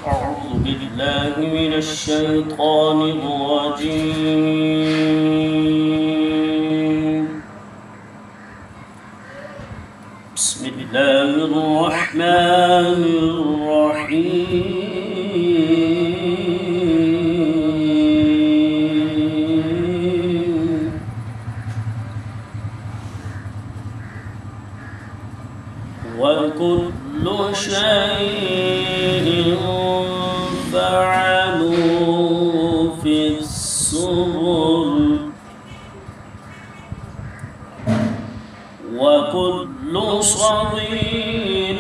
أعوذ بالله من الشيطان الرجيم. بسم الله الرحمن الرحيم. وكل شيء فعلوا في الزبر وكل صغير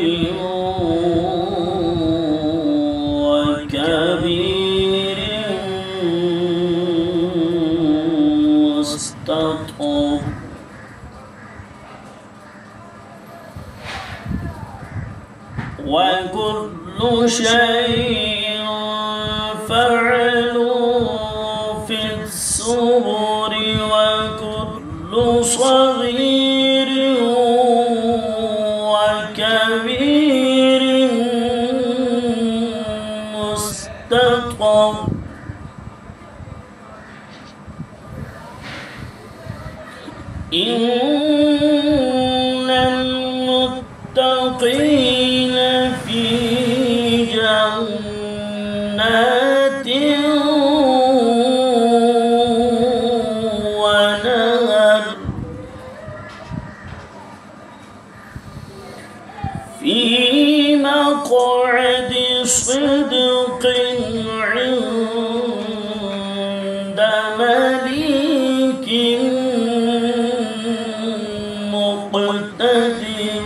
وكبير مستطر وكل شيء فعلوا في الزبر وكل صغير وكبير مستطر إن المتقين في جنات ونهر في مقعد صدق عند مليك مقتدر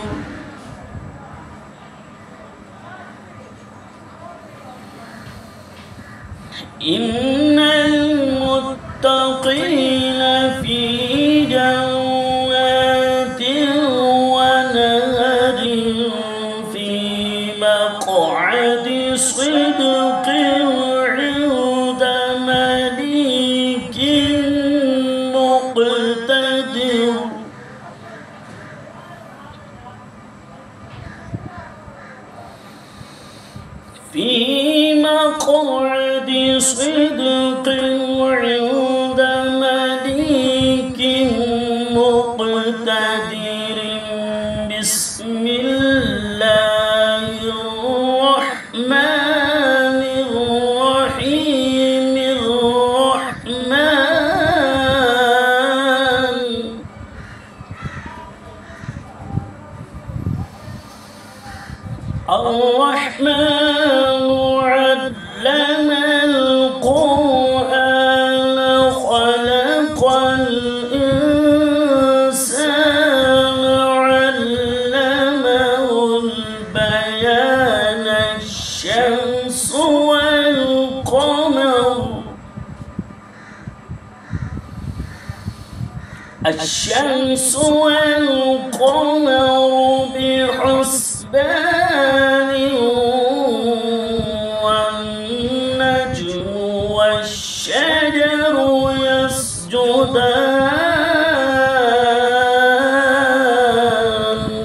إن المتقين في جنات ونهر في مقعد صدق عند مليك مقتدر في مقعد صدق عند مليك مقتدر بسم الله الرحمن الرحيم الرحمن علم القرآن خلق الإنسان علمه البيان الشمس والقمر بحسبان والنجم والشجر يسجدان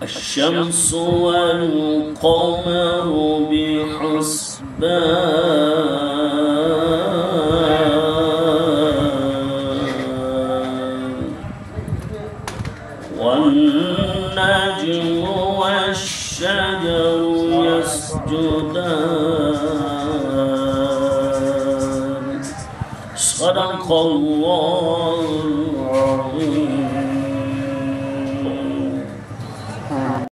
الشمس والقمر بحسبان والنجم والشجر يسجدان صدق الله